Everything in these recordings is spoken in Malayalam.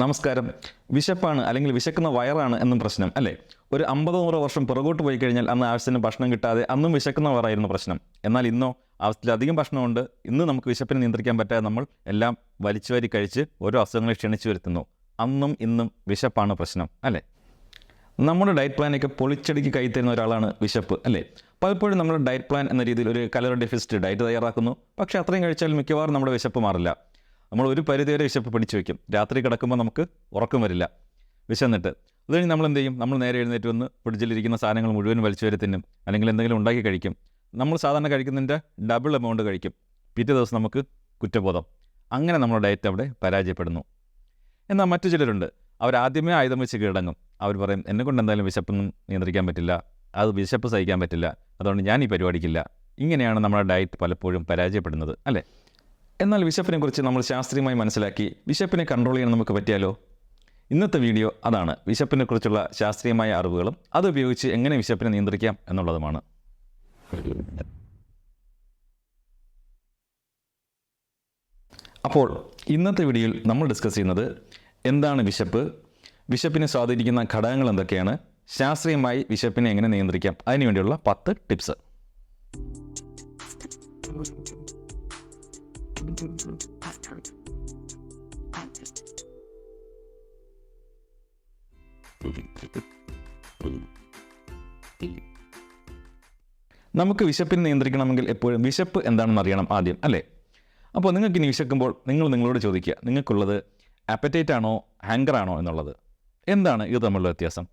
നമസ്കാരം. വിശപ്പാണ് അല്ലെങ്കിൽ വിശക്കുന്ന വയറാണ് എന്നും പ്രശ്നം അല്ലേ? ഒരു 50-100 വർഷം പുറകോട്ട് പോയി കഴിഞ്ഞാൽ അന്ന് ആവശ്യത്തിന് ഭക്ഷണം കിട്ടാതെ അന്നും വിശക്കുന്ന വയറായിരുന്നു പ്രശ്നം. എന്നാൽ ഇന്നോ ആവശ്യത്തിലധികം ഭക്ഷണമുണ്ട്. ഇന്ന് നമുക്ക് വിശപ്പിനെ നിയന്ത്രിക്കാൻ പറ്റാതെ നമ്മൾ എല്ലാം വലിച്ചുവാരി കഴിച്ച് ഓരോ അസുഖങ്ങളെ ക്ഷണിച്ചു വരുത്തുന്നു. അന്നും ഇന്നും വിശപ്പാണ് പ്രശ്നം അല്ലേ? നമ്മുടെ ഡയറ്റ് പ്ലാനൊക്കെ പൊളിച്ചടുക്കി കൈ തരുന്ന ഒരാളാണ് വിശപ്പ് അല്ലേ? പലപ്പോഴും നമ്മുടെ ഡയറ്റ് പ്ലാൻ എന്ന രീതിയിൽ ഒരു കലോറി ഡെഫിസിറ്റ് ഡയറ്റ് തയ്യാറാക്കുന്നു. പക്ഷേ അത്രയും കഴിച്ചാൽ മിക്കവാറും നമ്മുടെ വിശപ്പ് മാറില്ല. നമ്മൾ ഒരു പരിധിവരെ വിശപ്പ് പിടിച്ചു വയ്ക്കും. രാത്രി കിടക്കുമ്പോൾ നമുക്ക് ഉറക്കം വരില്ല വിശന്നിട്ട്. അത് കഴിഞ്ഞ് നമ്മൾ എന്ത് ചെയ്യും? നമ്മൾ നേരെ എഴുന്നേറ്റ് വന്ന് ഫ്രിഡ്ജിലിരിക്കുന്ന സാധനങ്ങൾ മുഴുവൻ വലിച്ചു വരെ തിന്നും, അല്ലെങ്കിൽ എന്തെങ്കിലും ഉണ്ടാക്കി കഴിക്കും. നമ്മൾ സാധാരണ കഴിക്കുന്നതിൻ്റെ ഡബിൾ എമൗണ്ട് കഴിക്കും. പിറ്റേ ദിവസം നമുക്ക് കുറ്റബോധം. അങ്ങനെ നമ്മുടെ ഡയറ്റ് അവിടെ പരാജയപ്പെടുന്നു. എന്നാൽ മറ്റു ചിലരുണ്ട്, അവരാദ്യമേ ആയുധം വെച്ച് കീഴടങ്ങും. അവർ പറയും, എന്നെക്കൊണ്ട് എന്തായാലും വിശപ്പൊന്നും നിയന്ത്രിക്കാൻ പറ്റില്ല, അത് വിശപ്പ് സഹിക്കാൻ പറ്റില്ല, അതുകൊണ്ട് ഞാൻ ഈ പരിപാടിക്കില്ല. ഇങ്ങനെയാണ് നമ്മുടെ ഡയറ്റ് പലപ്പോഴും പരാജയപ്പെടുന്നത് അല്ലേ? എന്നാൽ വിശപ്പിനെ കുറിച്ച് നമ്മൾ ശാസ്ത്രീയമായി മനസ്സിലാക്കി വിശപ്പിനെ കൺട്രോൾ ചെയ്യാൻ നമുക്ക് പറ്റിയാലോ? ഇന്നത്തെ വീഡിയോ അതാണ്. വിശപ്പിനെ കുറിച്ചുള്ള ശാസ്ത്രീയമായ അറിവുകളും അതുപയോഗിച്ച് എങ്ങനെ വിശപ്പിനെ നിയന്ത്രിക്കാം എന്നുള്ളതുമാണ്. അപ്പോൾ ഇന്നത്തെ വീഡിയോയിൽ നമ്മൾ ഡിസ്കസ് ചെയ്യുന്നത് എന്താണ് വിശപ്പ്, വിശപ്പിനെ സ്വാധീനിക്കുന്ന ഘടകങ്ങൾ എന്തൊക്കെയാണ്, ശാസ്ത്രീയമായി വിശപ്പിനെ എങ്ങനെ നിയന്ത്രിക്കാം, അതിനുവേണ്ടിയുള്ള 10 ടിപ്സ്. നമുക്ക് വിശപ്പിനെ നിയന്ത്രിക്കണമെങ്കിൽ എപ്പോഴും വിശപ്പ് എന്താണെന്ന് അറിയണം ആദ്യം അല്ലേ? അപ്പോൾ നിങ്ങൾക്ക് ഇനി വിശക്കുമ്പോൾ നിങ്ങൾ നിങ്ങളോട് ചോദിക്കുക, നിങ്ങൾക്കുള്ളത് അപ്പറ്റൈറ്റ് ആണോ ഹങ്കർ ആണോ എന്നുള്ളത്. എന്താണ് ഇത് തമ്മിലുള്ള വ്യത്യാസം?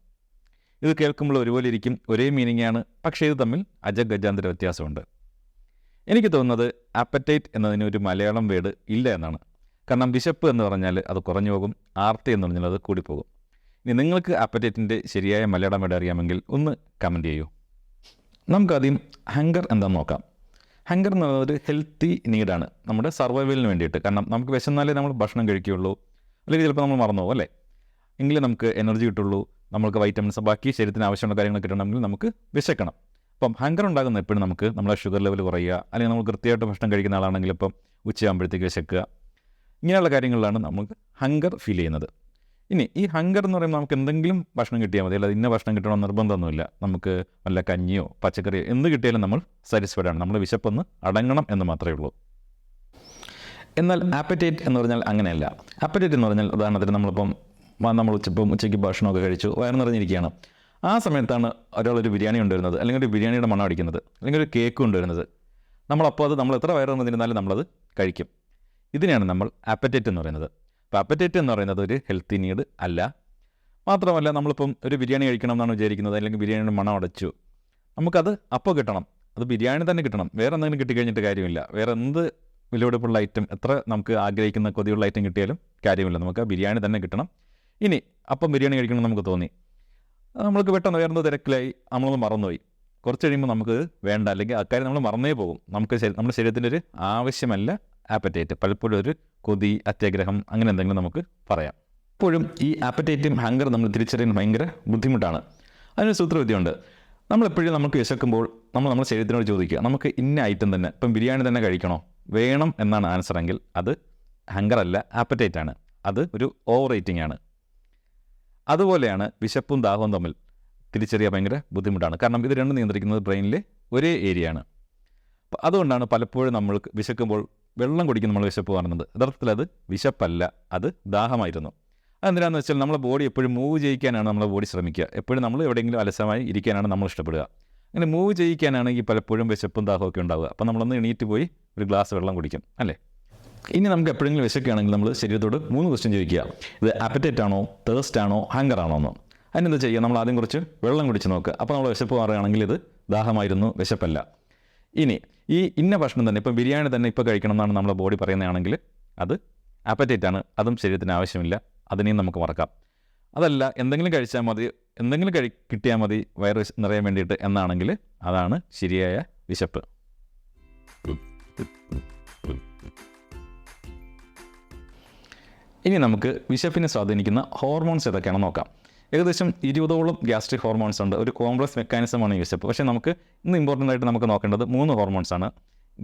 ഇത് കേൾക്കുമ്പോൾ ഒരുപോലെ ഇരിക്കും, ഒരേ മീനിങ് ആണ്, പക്ഷേ ഇത് തമ്മിൽ അജഗജാന്തര വ്യത്യാസമുണ്ട്. എനിക്ക് തോന്നുന്നത് അപ്പറ്റൈറ്റ് എന്നതിന് ഒരു മലയാളം വേർഡ് ഇല്ല എന്നാണ്. കാരണം വിശപ്പ് എന്ന് പറഞ്ഞാൽ അത് കുറഞ്ഞു പോകും, ആർത്തി എന്ന് പറഞ്ഞാൽ അത് കൂടിപ്പോകും. ഇനി നിങ്ങൾക്ക് അപ്പറ്റൈറ്റിൻ്റെ ശരിയായ മലയാളം വേർഡ് അറിയാമെങ്കിൽ ഒന്ന് കമൻറ്റ് ചെയ്യൂ. നമുക്കാദ്യം ഹങ്കർ എന്താണെന്ന് നോക്കാം. ഹങ്കർ എന്ന് പറയുന്നത് ഒരു ഹെൽത്തി നീഡാണ്, നമ്മുടെ സർവൈവലിന് വേണ്ടിയിട്ട്. കാരണം നമുക്ക് വിശന്നാലേ നമ്മൾ ഭക്ഷണം കഴിക്കുകയുള്ളൂ, അല്ലെങ്കിൽ ചിലപ്പോൾ നമ്മൾ മറന്നു പോകും അല്ലേ? എങ്കിലേ നമുക്ക് എനർജി കിട്ടുള്ളൂ, നമുക്ക് വൈറ്റമിൻസ് ബാക്കി ശരീരത്തിന് ആവശ്യമുള്ള കാര്യങ്ങൾ കിട്ടണമെങ്കിൽ നമുക്ക് വിശക്കണം. അപ്പം ഹങ്കർ ഉണ്ടാകുന്ന എപ്പോഴും നമുക്ക് നമ്മളെ ഷുഗർ ലെവൽ കുറയുക, അല്ലെങ്കിൽ നമ്മൾ കൃത്യമായിട്ട് ഭക്ഷണം കഴിക്കുന്ന ആളാണെങ്കിൽ ഇപ്പം ഉച്ചയാകുമ്പോഴത്തേക്ക് വിശക്കുക, ഇങ്ങനെയുള്ള കാര്യങ്ങളിലാണ് നമുക്ക് ഹങ്കർ ഫീൽ ചെയ്യുന്നത്. ഇനി ഈ ഹങ്കർ എന്ന് പറയുമ്പോൾ നമുക്ക് എന്തെങ്കിലും ഭക്ഷണം കിട്ടിയാൽ മതി, അല്ലാതെ ഇന്ന ഭക്ഷണം കിട്ടണമെന്ന് നിർബന്ധമൊന്നുമില്ല. നമുക്ക് വല്ല കഞ്ഞിയോ പച്ചക്കറിയോ എന്ത് കിട്ടിയാലും നമ്മൾ സാറ്റിസ്ഫൈഡ് ആണ്, നമ്മൾ വിശപ്പൊന്ന് അടങ്ങണം എന്ന് മാത്രമേ ഉള്ളൂ. എന്നാൽ ആപ്പറ്റൈറ്റ് എന്ന് പറഞ്ഞാൽ അങ്ങനെയല്ല. ആപ്പറ്റൈറ്റ് എന്ന് പറഞ്ഞാൽ ഉദാഹരണത്തിന് നമ്മൾ ഉച്ചയ്ക്ക് ഭക്ഷണമൊക്കെ കഴിച്ചു, വയറ് നിറഞ്ഞിരിക്കുകയാണ്. ആ സമയത്താണ് ഒരാളൊരു ബിരിയാണി കൊണ്ടുവരുന്നത്, അല്ലെങ്കിൽ ഒരു ബിരിയാണിയുടെ മണം അടിക്കുന്നത്, അല്ലെങ്കിൽ ഒരു കേക്ക് കൊണ്ടുവരുന്നത്. നമ്മളപ്പോൾ നമ്മൾ എത്ര വയറ് നിന്നിരുന്നാലും നമ്മളത് കഴിക്കും. ഇതിനെയാണ് നമ്മൾ ആപ്പറ്റൈറ്റ് എന്ന് പറയുന്നത്. അപ്പോൾ ആപ്പറ്റൈറ്റ് എന്ന് പറയുന്നത് ഒരു ഹെൽത്തി നീഡ് അല്ല. മാത്രമല്ല, നമ്മളിപ്പം ഒരു ബിരിയാണി കഴിക്കണം എന്നാണ് വിചാരിക്കുന്നത്, അല്ലെങ്കിൽ ബിരിയാണിയുടെ മണം അടച്ചു, നമുക്കത് അപ്പോൾ കിട്ടണം, അത് ബിരിയാണി തന്നെ കിട്ടണം, വേറെ എന്തെങ്കിലും കിട്ടിക്കഴിഞ്ഞിട്ട് കാര്യമില്ല. വേറെ എന്ത് വിലപിടിപ്പുള്ള ഐറ്റം, എത്ര നമുക്ക് ആഗ്രഹിക്കുന്ന കൊതിയുള്ള ഐറ്റം കിട്ടിയാലും കാര്യമില്ല, നമുക്ക് ആ ബിരിയാണി തന്നെ കിട്ടണം. ഇനി അപ്പം ബിരിയാണി കഴിക്കണം നമുക്ക് തോന്നി, നമ്മൾക്ക് പെട്ടെന്ന് വേറെ തിരക്കിലായി നമ്മളൊന്ന് മറന്നുപോയി, കുറച്ച് കഴിയുമ്പോൾ നമുക്ക് വേണ്ട, അല്ലെങ്കിൽ അക്കാര്യം നമ്മൾ മറന്നേ പോകും. നമ്മുടെ ശരീരത്തിൻ്റെ ഒരു ആവശ്യമല്ല ആപ്പറ്റൈറ്റ്, പലപ്പോഴും ഒരു കൊതി, അത്യാഗ്രഹം, അങ്ങനെ എന്തെങ്കിലും നമുക്ക് പറയാം. എപ്പോഴും ഈ ആപ്പറ്റൈറ്റും ഹങ്കർ നമ്മൾ തിരിച്ചറിയാൻ ഭയങ്കര ബുദ്ധിമുട്ടാണ്. അതിനൊരു സൂത്രവിദ്യയുണ്ട്. നമ്മളെപ്പോഴും നമുക്ക് വിശക്കുമ്പോൾ നമ്മുടെ ശരീരത്തിനോട് ചോദിക്കുക, നമുക്ക് ഇന്ന ഐറ്റം തന്നെ, ഇപ്പം ബിരിയാണി തന്നെ കഴിക്കണോ, വേണം എന്നാണ് ആൻസറെങ്കിൽ അത് ഹങ്കർ അല്ല, ആപ്പറ്റൈറ്റ് ആണ്. അത് ഒരു ഓവർ റേറ്റിംഗ് ആണ്. അതുപോലെയാണ് വിശപ്പും ദാഹവും തമ്മിൽ തിരിച്ചറിയാൻ ഭയങ്കര ബുദ്ധിമുട്ടാണ്. കാരണം ഇത് രണ്ടും നിയന്ത്രിക്കുന്നത് ബ്രെയിനിലെ ഒരേ ഏരിയയാണ്. അപ്പോൾ അതുകൊണ്ടാണ് പലപ്പോഴും നമ്മൾ വിശക്കുമ്പോൾ വെള്ളം കുടിക്കുന്ന നമ്മൾ വിശപ്പ് കാണുന്നത്. യഥാർത്ഥത്തിൽ അത് വിശപ്പല്ല, അത് ദാഹമായിരുന്നു. അതെന്തിനാണെന്ന് വെച്ചാൽ നമ്മളെ ബോഡി എപ്പോഴും മൂവ് ചെയ്യിക്കാനാണ് നമ്മളെ ബോഡി ശ്രമിക്കുക. എപ്പോഴും നമ്മൾ എവിടെയെങ്കിലും അലസമായി ഇരിക്കാനാണ് നമ്മൾ ഇഷ്ടപ്പെടുക. അങ്ങനെ മൂവ് ചെയ്യിക്കാനാണെങ്കിൽ പലപ്പോഴും വിശപ്പും ദാഹമൊക്കെ ഉണ്ടാവുക. അപ്പോൾ നമ്മളൊന്ന് എണീറ്റ് പോയി ഒരു ഗ്ലാസ് വെള്ളം കുടിക്കും അല്ലേ? ഇനി നമുക്ക് എപ്പോഴെങ്കിലും വിശക്കുകയാണെങ്കിൽ നമ്മൾ ശരീരത്തോട് 3 ക്വസ്റ്റ്യൻ ചോദിക്കുക. ഇത് ആപ്പറ്റൈറ്റ് ആണോ, തേഴ്സ്റ്റ് ആണോ, ഹങ്കർ ആണോ എന്ന്. അതിനെന്താ ചെയ്യുക? നമ്മൾ ആദ്യം കുറച്ച് വെള്ളം കുടിച്ച് നോക്കുക. അപ്പോൾ നമ്മൾ വിശപ്പ് മാറുകയാണെങ്കിൽ ഇത് ദാഹമായിരുന്നു, വിശപ്പല്ല. ഇനി ഈ ഇന്ന ഭക്ഷണം തന്നെ, ഇപ്പോൾ ബിരിയാണി തന്നെ ഇപ്പോൾ കഴിക്കണം എന്നാണ് നമ്മളെ ബോഡി പറയുന്നതാണെങ്കിൽ അത് ആപ്പറ്റൈറ്റ് ആണ്, അതും ശരീരത്തിന് ആവശ്യമില്ല, അതിനെയും നമുക്ക് മറക്കാം. അതല്ല, എന്തെങ്കിലും കഴിച്ചാൽ മതി, എന്തെങ്കിലും കിട്ടിയാൽ മതി വയറ് നിറയാൻ വേണ്ടിയിട്ട് എന്നാണെങ്കിൽ അതാണ് ശരിയായ വിശപ്പ്. ഇനി നമുക്ക് വിശപ്പിനെ സ്വാധീനിക്കുന്ന ഹോർമോൺസ് ഏതൊക്കെയാണെന്ന് നോക്കാം. ഏകദേശം 20ഓളം ഗ്യാസ്ട്രിക് ഹോർമോൺസ് ഉണ്ട്. ഒരു കോംപ്ലക്സ് മെക്കാനിസമാണ് വിശപ്പ്. പക്ഷേ നമുക്ക് ഇന്ന് ഇമ്പോർട്ടൻ്റ് ആയിട്ട് നമുക്ക് നോക്കേണ്ടത് 3 ഹോർമോൺസാണ്: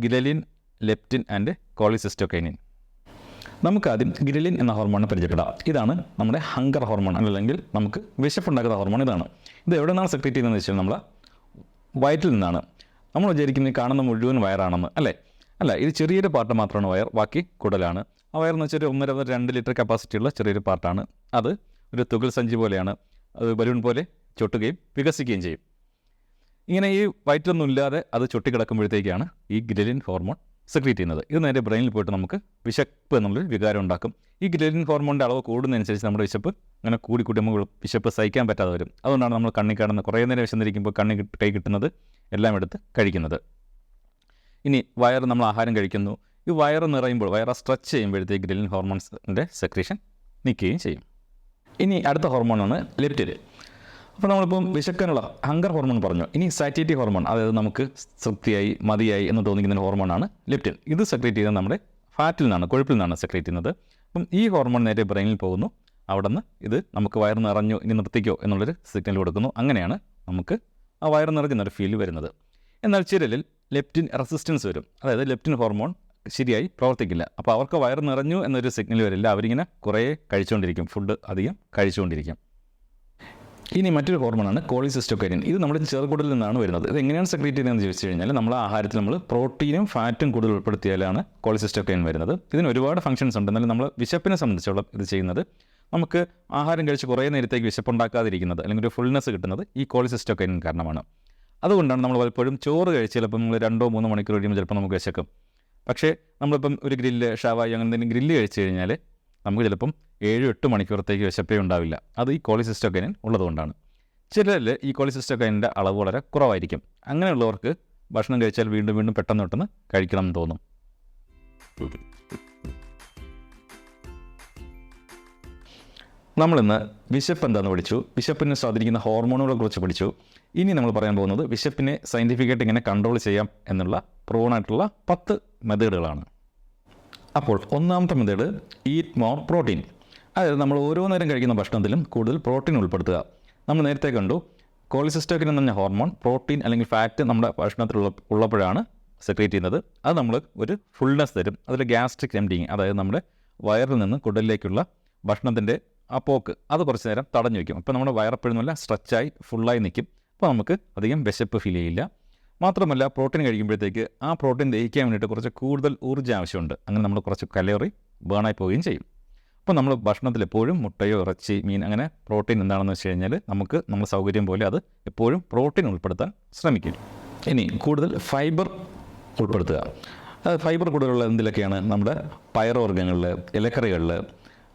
ഗിലലിൻ, ലെപ്റ്റിൻ ആൻഡ് കോളിസിസ്റ്റോകൈനിൻ. നമുക്കാദ്യം ഗ്രിലിൻ എന്ന ഹോർമോണിനെ പരിചയപ്പെടാം. ഇതാണ് നമ്മുടെ ഹങ്കർ ഹോർമോൺ, അല്ലെങ്കിൽ നമുക്ക് വിശപ്പുണ്ടാക്കുന്ന ഹോർമോൺ ഇതാണ്. ഇത് എവിടെ നിന്നാണ് സെക്രീറ്റ് ചെയ്യുന്നതെന്ന് വെച്ചാൽ നമ്മളെ വയറ്റിൽ നിന്നാണ്. നമ്മൾ വിചാരിക്കുന്നത് കാണുന്ന മുഴുവൻ വയറാണെന്ന്, അല്ല, ഇത് ചെറിയൊരു പാർട്ട് മാത്രമാണ് വയർ, ബാക്കി കുടലാണ്. ആ വയറെന്ന് വെച്ചാൽ 1.5-2 ലിറ്റർ കപ്പാസിറ്റിയുള്ള ചെറിയൊരു പാർട്ടാണ്. അത് ഒരു തുകൽ സഞ്ചി പോലെയാണ്. അത് ബലൂൺ പോലെ ചൊട്ടുകയും വികസിക്കുകയും ചെയ്യും. ഇങ്ങനെ ഈ വയറ്റിലൊന്നും ഇല്ലാതെ അത് ചൊട്ടിക്കിടക്കുമ്പോഴത്തേക്കാണ് ഈ ഗ്രിലിൻ ഹോർമോൺ സെക്രീറ്റ് ചെയ്യുന്നത്. ഇത് നേരെ ബ്രെയിനിൽ പോയിട്ട് നമുക്ക് വിശപ്പ് എന്നുള്ളൊരു വികാരം ഉണ്ടാക്കും. ഈ ഗ്രിലിൻ ഹോർമോണിൻ്റെ അളവ് കൂടുന്നതനുസരിച്ച് നമ്മുടെ വിശപ്പ് അങ്ങനെ കൂടി നമുക്ക് വിശപ്പ് സഹിക്കാൻ പറ്റാതെ വരും. അതുകൊണ്ടാണ് നമ്മൾ കണ്ണിൽ കാണുന്ന കുറേ നേരം വിശന്നിരിക്കുമ്പോൾ കൈ കിട്ടുന്നത് എല്ലാം എടുത്ത് കഴിക്കുന്നത്. ഇനി വയറ് നമ്മൾ ആഹാരം കഴിക്കുന്നു. ഈ വയറ് നിറയുമ്പോൾ, വയറ് സ്ട്രെച്ച് ചെയ്യുമ്പോഴത്തേക്ക് ഗ്രിലിൻ ഹോർമോൺസിൻ്റെ സെക്രീഷൻ നിൽക്കുകയും ചെയ്യും. ഇനി അടുത്ത ഹോർമോണാണ് ലെപ്റ്റിൻ. അപ്പോൾ നമ്മളിപ്പം വിശക്കാനുള്ള ഹങ്കർ ഹോർമോൺ പറഞ്ഞു. ഇനി സാറ്റിറ്റി ഹോർമോൺ, അതായത് നമുക്ക് തൃപ്തിയായി മതിയായി എന്ന് തോന്നിക്കുന്ന ഹോർമോണാണ് ലെപ്റ്റിൻ. ഇത് സെക്രീറ്റ് ചെയ്യുന്നത് നമ്മുടെ ഫാറ്റിൽ നിന്നാണ്, കൊഴുപ്പിൽ നിന്നാണ് സെക്രീറ്റ് ചെയ്യുന്നത്. അപ്പം ഈ ഹോർമോൺ നേരെ ബ്രെയിനിൽ പോകുന്നു. അവിടെ നിന്ന് ഇത് നമുക്ക് വയറ് നിറഞ്ഞു, ഇനി നിർത്തിക്കോ എന്നുള്ളൊരു സിഗ്നൽ കൊടുക്കുന്നു. അങ്ങനെയാണ് നമുക്ക് ആ വയറ് നിറഞ്ഞെന്നൊരു ഫീൽ വരുന്നത്. എന്നാൽ ചിലരിൽ ലെപ്റ്റിൻ റെസിസ്റ്റൻസ് വരും, അതായത് ലെപ്റ്റിൻ ഹോർമോൺ ശരിയായി പ്രവർത്തിക്കില്ല. അപ്പോൾ അവർക്ക് വയറ് നിറഞ്ഞു എന്നൊരു സിഗ്നൽ വരില്ല. അവരിങ്ങനെ കുറേ കഴിച്ചുകൊണ്ടിരിക്കും, ഫുഡ് അധികം കഴിച്ചുകൊണ്ടിരിക്കും. ഇനി മറ്റൊരു ഹോർമോണാണ് കോളിസിസ്റ്റോകൈനിൻ. ഇത് നമ്മുടെ ചെറുകുടലിൽ നിന്നാണ് വരുന്നത്. ഇത് എങ്ങനെയാണ് സെക്രീറ്റ് ചെയ്യുന്നതെന്ന് ചോദിച്ചു കഴിഞ്ഞാൽ, നമ്മളെ ആഹാരത്തിൽ നമ്മൾ പ്രോട്ടീനും ഫാറ്റും കൂടുതൽ ഉൾപ്പെടുത്തിയാലാണ് കോളിസിസ്റ്റോകൈനിൻ വരുന്നത്. ഇതിന് ഒരുപാട് ഫംഗ്ഷൻസ് ഉണ്ട്. എന്നാലും നമ്മൾ വിശപ്പിനെ സംബന്ധിച്ചുള്ള ഇത് ചെയ്യുന്നത്, നമുക്ക് ആഹാരം കഴിച്ച് കുറേ നേരത്തേക്ക് വിശപ്പുണ്ടാക്കാതിരിക്കുന്നത്, അല്ലെങ്കിൽ ഒരു ഫുൾനെസ് കിട്ടുന്നത് ഈ കോളിസിസ്റ്റോകൈനിൻ കാരണമാണ്. അതുകൊണ്ടാണ് നമ്മൾ പലപ്പോഴും ചോറ് കഴിച്ച് ചിലപ്പോൾ നമ്മൾ 2-3 മണിക്കൂർ കഴിയുമ്പോൾ ചിലപ്പോൾ നമുക്ക് വിശക്കും. പക്ഷേ നമ്മളിപ്പം ഒരു ഗ്രില്ല്, ഷവായി അങ്ങനെ എന്തെങ്കിലും ഗ്രില്ല് കഴിച്ച് കഴിഞ്ഞാൽ നമുക്ക് ചിലപ്പം 7-8 മണിക്കൂറത്തേക്ക് വിശപ്പേ ഉണ്ടാവില്ല. അത് ഈ കോളിസിസ്റ്റോകൈനിൻ ഉള്ളതുകൊണ്ടാണ്. ചിലരിൽ ഈ കോളിസിസ്റ്റോകൈനിൻ്റെ അളവ് വളരെ കുറവായിരിക്കും. അങ്ങനെയുള്ളവർക്ക് ഭക്ഷണം കഴിച്ചാൽ വീണ്ടും പെട്ടെന്ന് കഴിക്കണം എന്ന് തോന്നും. നമ്മളിന്ന് വിശപ്പ് എന്താണെന്ന് പഠിച്ചു, വിശപ്പിനെ സ്വാധീനിക്കുന്ന ഹോർമോണുകളെ കുറിച്ച് പഠിച്ചു. ഇനി നമ്മൾ പറയാൻ പോകുന്നത് വിശപ്പിനെ സയൻറ്റിഫിക്കായിട്ട് എങ്ങനെ കൺട്രോൾ ചെയ്യാം എന്നുള്ള പ്രൂവണായിട്ടുള്ള 10 മെത്തേഡുകളാണ്. അപ്പോൾ ഒന്നാമത്തെ മെത്തേഡ്, ഈറ്റ് മോർ പ്രോട്ടീൻ. അതായത് നമ്മൾ ഓരോ നേരം കഴിക്കുന്ന ഭക്ഷണത്തിലും കൂടുതൽ പ്രോട്ടീൻ ഉൾപ്പെടുത്തുക. നമ്മൾ നേരത്തെ കണ്ടു, കോളിസിസ്റ്റോകൈനിൻ എന്ന് പറഞ്ഞ ഹോർമോൺ പ്രോട്ടീൻ അല്ലെങ്കിൽ ഫാറ്റ് നമ്മുടെ ഭക്ഷണത്തിൽ ഉള്ളപ്പോഴാണ് സെക്രീറ്റ് ചെയ്യുന്നത്. അത് നമ്മൾ ഒരു ഫുൾനെസ് തരും. അതിൽ ഗ്യാസ്ട്രിക് എംപ്റ്റിങ്, അതായത് നമ്മുടെ വയറിൽ നിന്ന് കുടലിലേക്കുള്ള ഭക്ഷണത്തിൻ്റെ ആ പോക്ക് അത് കുറച്ച് നേരം തടഞ്ഞു വയ്ക്കും. അപ്പോൾ നമ്മുടെ വയറെപ്പോഴുന്നില്ല സ്ട്രെച്ചായി ഫുള്ളായി നിൽക്കും. അപ്പോൾ നമുക്ക് അധികം വിശപ്പ് ഫീൽ ചെയ്യില്ല. മാത്രമല്ല, പ്രോട്ടീൻ കഴിക്കുമ്പോഴത്തേക്ക് ആ പ്രോട്ടീൻ ദഹിക്കാൻ വേണ്ടിയിട്ട് കുറച്ച് കൂടുതൽ ഊർജ്ജം ആവശ്യമുണ്ട്. അങ്ങനെ നമ്മൾ കുറച്ച് കലോറി ബേണായി പോവുകയും ചെയ്യും. അപ്പോൾ നമ്മൾ ഭക്ഷണത്തിൽ എപ്പോഴും മുട്ടയോ ഇറച്ചി, മീൻ, അങ്ങനെ പ്രോട്ടീൻ എന്താണെന്ന് വെച്ച് കഴിഞ്ഞാൽ നമുക്ക് നമ്മുടെ സൗകര്യം പോലെ അത് എപ്പോഴും പ്രോട്ടീൻ ഉൾപ്പെടുത്താൻ ശ്രമിക്കും. ഇനി കൂടുതൽ ഫൈബർ ഉൾപ്പെടുത്തുക. അത് ഫൈബർ കൂടുതലുള്ള എന്തിലൊക്കെയാണ്? നമ്മുടെ പയറുവർഗ്ഗങ്ങളിൽ, ഇലക്കറികളിൽ,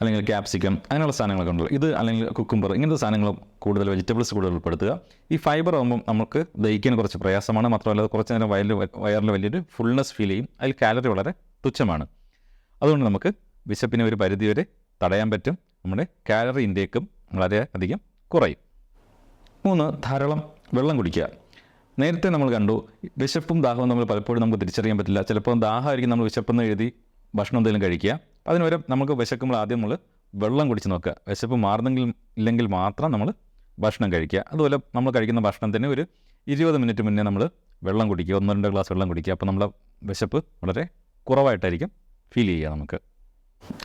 അല്ലെങ്കിൽ ക്യാപ്സിക്കം, അങ്ങനെയുള്ള സാധനങ്ങളൊക്കെ ഉണ്ടല്ലോ. ഇത് അല്ലെങ്കിൽ കുക്കുംബർ, ഇങ്ങനത്തെ സാധനങ്ങൾ കൂടുതൽ, വെജിറ്റബിൾസ് കൂടുതൽ ഉൾപ്പെടുത്തുക. ഈ ഫൈബർ ആകുമ്പം നമുക്ക് ദഹിക്കാൻ കുറച്ച് പ്രയാസമാണ്. മാത്രമല്ല, കുറച്ച് നേരം വയറിൽ വലിയൊരു ഫുൾനെസ് ഫീൽ ചെയ്യും. അതിൽ കാലറി വളരെ തുച്ഛമാണ്. അതുകൊണ്ട് നമുക്ക് വിശപ്പിനെ ഒരു പരിധിവരെ തടയാൻ പറ്റും. നമ്മുടെ കാലറി ഇൻടേക്കും വളരെ അധികം കുറയും. 3, ധാരാളം വെള്ളം കുടിക്കുക. നേരത്തെ നമ്മൾ കണ്ടു, വിശപ്പും ദാഹവും നമ്മൾ പലപ്പോഴും നമുക്ക് തിരിച്ചറിയാൻ പറ്റില്ല. ചിലപ്പോൾ ദാഹമായിരിക്കും നമ്മൾ വിശപ്പെന്ന് എഴുതി ഭക്ഷണം എന്തെങ്കിലും കഴിക്കുക. അതിന് വരെ നമുക്ക് വിശക്കുമ്പോൾ ആദ്യം നമ്മൾ വെള്ളം കുടിച്ച് നോക്കുക. വിശപ്പ് ഇല്ലെങ്കിൽ മാത്രം നമ്മൾ ഭക്ഷണം കഴിക്കുക. അതുപോലെ നമ്മൾ കഴിക്കുന്ന ഭക്ഷണത്തിന് ഒരു 20 മിനിറ്റ് മുന്നേ നമ്മൾ വെള്ളം കുടിക്കുക, 1-2 ഗ്ലാസ് വെള്ളം കുടിക്കുക. അപ്പോൾ നമ്മളെ വിശപ്പ് വളരെ കുറവായിട്ടായിരിക്കും ഫീൽ ചെയ്യുക നമുക്ക്.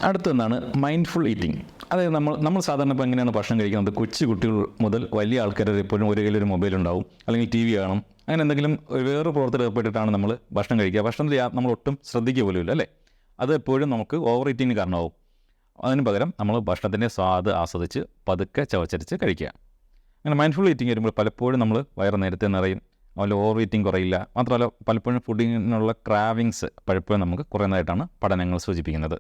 അടുത്തെന്താണ് മൈൻഡ്ഫുൾ ഈറ്റിംഗ്. അതായത് നമ്മൾ സാധാരണ ഇപ്പോൾ എങ്ങനെയാണ് ഭക്ഷണം കഴിക്കുന്നത്? കൊച്ചു കുട്ടികൾ മുതൽ വലിയ ആൾക്കാർ എപ്പോഴും ഒരു കയ്യിലൊരു മൊബൈൽ ഉണ്ടാവും, അല്ലെങ്കിൽ TV കാണും, അങ്ങനെ എന്തെങ്കിലും വേറെ പ്രവർത്തനം ഏർപ്പെട്ടിട്ടാണ് നമ്മൾ ഭക്ഷണം കഴിക്കുക. ഭക്ഷണത്തിൽ നമ്മൾ ഒട്ടും ശ്രദ്ധിക്കുക പോലുമില്ല, അല്ലേ? അത് എപ്പോഴും നമുക്ക് ഓവർ ഈറ്റിങ്ങിന് കാരണമാവും. അതിന് പകരം നമ്മൾ ഭക്ഷണത്തിൻ്റെ സ്വാദ് ആസ്വദിച്ച് പതുക്കെ ചവച്ചരിച്ച് കഴിക്കുക. അങ്ങനെ മൈൻഡ്ഫുൾ ഈറ്റിംഗ് വരുമ്പോൾ പലപ്പോഴും നമ്മൾ വയറ് നേരത്തെ നിറയും, അതുപോലെ ഓവർ ഈറ്റിംഗ് കുറയില്ല. മാത്രമല്ല, പലപ്പോഴും ഫുഡിങ്ങിനുള്ള ക്രാവിങ്സ് പലപ്പോഴും നമുക്ക് കുറയുന്നതായിട്ടാണ് പഠനങ്ങൾ സൂചിപ്പിക്കുന്നത്.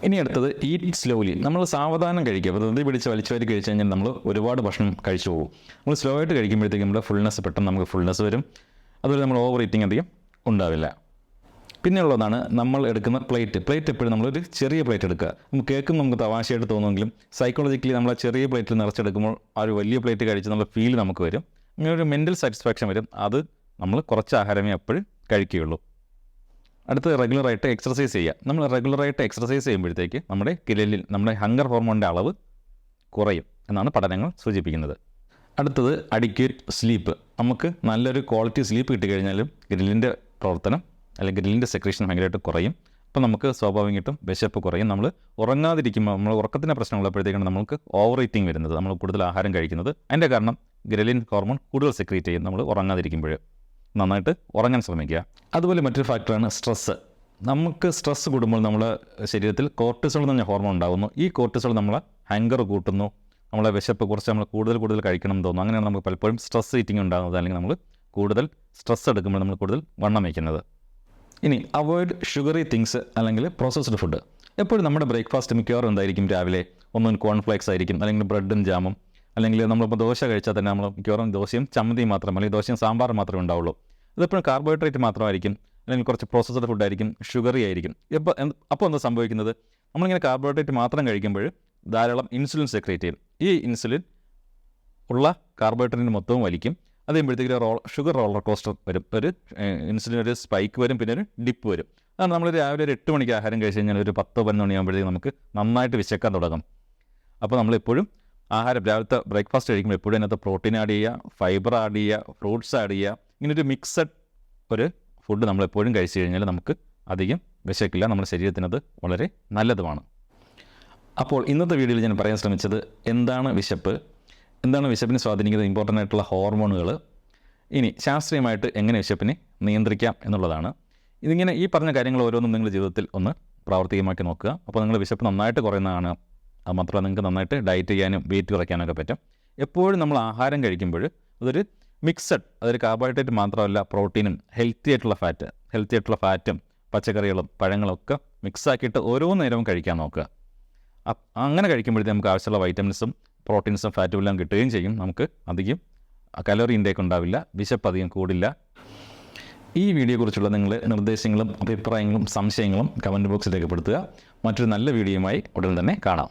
ഇനി അടുത്തത് ഈറ്റ് സ്ലോലി. നമ്മൾ സാവധാനം കഴിക്കുക. വെറുതെ പിടിച്ച് വലിച്ചുവാരി കഴിച്ച് കഴിഞ്ഞാൽ നമ്മൾ ഒരുപാട് ഭക്ഷണം കഴിച്ചു പോകും. നമ്മൾ സ്ലോ ആയിട്ട് കഴിക്കുമ്പോഴത്തേക്കും നമ്മുടെ ഫുൾനെസ് പെട്ടെന്ന് നമുക്ക് ഫുൾനെസ് വരും. അതുപോലെ നമ്മൾ ഓവർ ഈറ്റിംഗ് അധികം ഉണ്ടാവില്ല. പിന്നെയുള്ളതാണ് നമ്മൾ എടുക്കുന്ന പ്ലേറ്റ് എപ്പോഴും നമ്മളൊരു ചെറിയ പ്ലേറ്റ് എടുക്കുക. നമുക്ക് കേൾക്കും നമുക്ക് തമാശയായിട്ട് തോന്നുമെങ്കിലും സൈക്കോളജിക്കലി നമ്മൾ ആ ചെറിയ പ്ലേറ്റിൽ നിറച്ചെടുക്കുമ്പോൾ ആ ഒരു വലിയ പ്ലേറ്റ് കഴിച്ച് നമ്മൾ ഫീൽ നമുക്ക് വരും. അങ്ങനെ ഒരു മെൻ്റൽ സാറ്റിസ്ഫാക്ഷൻ വരും. അത് നമ്മൾ കുറച്ച് ആഹാരമേ എപ്പോഴും കഴിക്കുകയുള്ളൂ. അടുത്ത് റെഗുലറായിട്ട് എക്സർസൈസ് ചെയ്യുക. നമ്മൾ റെഗുലറായിട്ട് എക്സർസൈസ് ചെയ്യുമ്പോഴത്തേക്ക് നമ്മുടെ ഗ്രിലിൻ, നമ്മുടെ ഹങ്കർ ഹോർമോണിൻ്റെ അളവ് കുറയും എന്നാണ് പഠനങ്ങൾ സൂചിപ്പിക്കുന്നത്. അടുത്തത് അഡിക്വേറ്റ് സ്ലീപ്പ്. നമുക്ക് നല്ലൊരു ക്വാളിറ്റി സ്ലീപ്പ് കിട്ടിക്കഴിഞ്ഞാലും ഗ്രില്ലിൻ്റെ പ്രവർത്തനം അല്ലെങ്കിൽ ഗ്രില്ലിൻ്റെ സെക്രീഷൻ ഭയങ്കരമായിട്ട് കുറയും. അപ്പം നമുക്ക് സ്വാഭാവികമായിട്ടും വിശപ്പ് കുറയും. നമ്മൾ ഉറങ്ങാതിരിക്കുമ്പോൾ നമ്മൾ ഉറക്കത്തിൻ്റെ പ്രശ്നമുള്ളപ്പോഴത്തേക്കാണ് നമുക്ക് ഓവർ ഈറ്റിംഗ് വരുന്നത്, നമ്മൾ കൂടുതൽ ആഹാരം കഴിക്കുന്നത്. അതിൻ്റെ കാരണം ഗ്രലിൻ ഹോർമോൺ കൂടുതൽ സെക്രീറ്റ് ചെയ്യും നമ്മൾ ഉറങ്ങാതിരിക്കുമ്പോൾ. നന്നായിട്ട് ഉറങ്ങാൻ ശ്രമിക്കുക. അതുപോലെ മറ്റൊരു ഫാക്ടറാണ് സ്ട്രെസ്സ്. നമുക്ക് സ്ട്രെസ്സ് കൂടുമ്പോൾ നമ്മുടെ ശരീരത്തിൽ കോർട്ടിസോൾ എന്ന് പറഞ്ഞ ഹോർമോൺ ഉണ്ടാകുന്നു. ഈ കോർട്ടിസോൾ നമ്മളെ ഹങ്കർ കൂട്ടുന്നു, നമ്മളെ വിശപ്പ് കുറച്ച് നമ്മൾ കൂടുതൽ കഴിക്കണം എന്ന് തോന്നുന്നു. അങ്ങനെയാണ് നമുക്ക് പലപ്പോഴും സ്ട്രെസ് ഈറ്റിംഗ് ഉണ്ടാകുന്നത്, അല്ലെങ്കിൽ നമ്മൾ കൂടുതൽ സ്ട്രെസ് എടുക്കുമ്പോൾ നമ്മൾ കൂടുതൽ വണ്ണം വയ്ക്കുന്നത്. ഇനി അവോയ്ഡ് ഷുഗറി തിങ്സ് അല്ലെങ്കിൽ പ്രോസസ്ഡ് ഫുഡ്. എപ്പോഴും നമ്മുടെ ബ്രേക്ക്ഫാസ്റ്റ് മിക്കവാറും എന്തായിരിക്കും, രാവിലെ ഒന്നും കോൺഫ്ലേക്സ് ആയിരിക്കും, അല്ലെങ്കിൽ ബ്രെഡും ജാമും, അല്ലെങ്കിൽ നമ്മളിപ്പോൾ ദോശ കഴിച്ചാൽ തന്നെ നമ്മൾ മിക്കവാറും ദോശയും ചമ്മന്തിയും മാത്രം, അല്ലെങ്കിൽ ദോശയും സാമ്പാറും മാത്രമേ ഉണ്ടാവുള്ളൂ. ഇതെപ്പോഴും കാർബോഹൈഡ്രേറ്റ് മാത്രമായിരിക്കും, അല്ലെങ്കിൽ കുറച്ച് പ്രോസസ്ഡ് ഫുഡായിരിക്കും, ഷുഗറി ആയിരിക്കും. അപ്പോൾ എന്താ സംഭവിക്കുന്നത്, നമ്മളിങ്ങനെ കാർബോഹൈഡ്രേറ്റ് മാത്രം കഴിക്കുമ്പോൾ ധാരാളം ഇൻസുലിൻ സെക്രീറ്റ് ചെയ്യും. ഈ ഇൻസുലിൻ ഉള്ള കാർബോഹൈഡ്രേറ്റിന് മൊത്തവും വലിക്കും. അത് കഴിയുമ്പോഴത്തേക്ക് ഷുഗർ റോളർ കോസ്റ്റർ വരും. ഒരു ഇൻസുലിൻ ഒരു സ്പൈക്ക് വരും, പിന്നെ ഒരു ഡിപ്പ് വരും. അതാണ് നമ്മൾ രാവിലെ ഒരു 8 മണിക്ക് ആഹാരം കഴിച്ച് കഴിഞ്ഞാൽ ഒരു 10-11 മണിയാകുമ്പോഴത്തേക്ക് നമുക്ക് നന്നായിട്ട് വിശക്കാൻ തുടങ്ങും. അപ്പോൾ നമ്മളെപ്പോഴും ആഹാരം രാവിലത്തെ ബ്രേക്ക്ഫാസ്റ്റ് കഴിക്കുമ്പോൾ എപ്പോഴും അതിനകത്ത് പ്രോട്ടീൻ ആഡ് ചെയ്യുക, ഫൈബർ ആഡ് ചെയ്യുക, ഫ്രൂട്ട്സ് ആഡ് ചെയ്യുക. ഇങ്ങനൊരു മിക്സഡ് ഒരു ഫുഡ് നമ്മളെപ്പോഴും കഴിച്ചു കഴിഞ്ഞാൽ നമുക്ക് അധികം വിശക്കില്ല, നമ്മുടെ ശരീരത്തിനത് വളരെ നല്ലതുമാണ്. അപ്പോൾ ഇന്നത്തെ വീഡിയോയിൽ ഞാൻ പറയാൻ ശ്രമിച്ചത് എന്താണ് വിശപ്പ്, എന്താണ് വിശപ്പിനെ സ്വാധീനിക്കുന്നത് ഇമ്പോർട്ടൻ്റ് ആയിട്ടുള്ള ഹോർമോണുകൾ, ഇനി ശാസ്ത്രീയമായിട്ട് എങ്ങനെ വിശപ്പിനെ നിയന്ത്രിക്കാം എന്നുള്ളതാണ്. ഇതിങ്ങനെ ഈ പറഞ്ഞ കാര്യങ്ങൾ ഓരോന്നും നിങ്ങളുടെ ജീവിതത്തിൽ ഒന്ന് പ്രാവർത്തികമാക്കി നോക്കുക. അപ്പോൾ നിങ്ങൾ വിശപ്പ് നന്നായിട്ട് കുറയുന്നതാണ്. അത് മാത്രമല്ല നിങ്ങൾക്ക് നന്നായിട്ട് ഡയറ്റ് ചെയ്യാനും വെയിറ്റ് കുറയ്ക്കാനൊക്കെ പറ്റും. എപ്പോഴും നമ്മൾ ആഹാരം കഴിക്കുമ്പോൾ അതൊരു മിക്സഡ്, അതൊരു കാർബോഹൈഡ്രേറ്റ് മാത്രമല്ല, പ്രോട്ടീനും ഹെൽത്തി ആയിട്ടുള്ള ഫാറ്റും പച്ചക്കറികളും പഴങ്ങളും ഒക്കെ മിക്സാക്കിയിട്ട് ഓരോ നേരവും കഴിക്കാൻ നോക്കുക. അങ്ങനെ കഴിക്കുമ്പോഴത്തേക്ക് നമുക്ക് ആവശ്യമുള്ള വൈറ്റമിൻസും പ്രോട്ടീൻസും ഫാറ്റും എല്ലാം കിട്ടുകയും ചെയ്യും. നമുക്ക് അധികം കലോറി ഇൻടേക്ക് ഉണ്ടാവില്ല, വിശപ്പ് അധികം കൂടില്ല. ഈ വീഡിയോയെക്കുറിച്ചുള്ള നിങ്ങളുടെ നിർദ്ദേശങ്ങളും അഭിപ്രായങ്ങളും സംശയങ്ങളും കമൻറ്റ് ബോക്സിൽ രേഖപ്പെടുത്തുക. മറ്റൊരു നല്ല വീഡിയോയുമായി ഉടൻ തന്നെ കാണാം.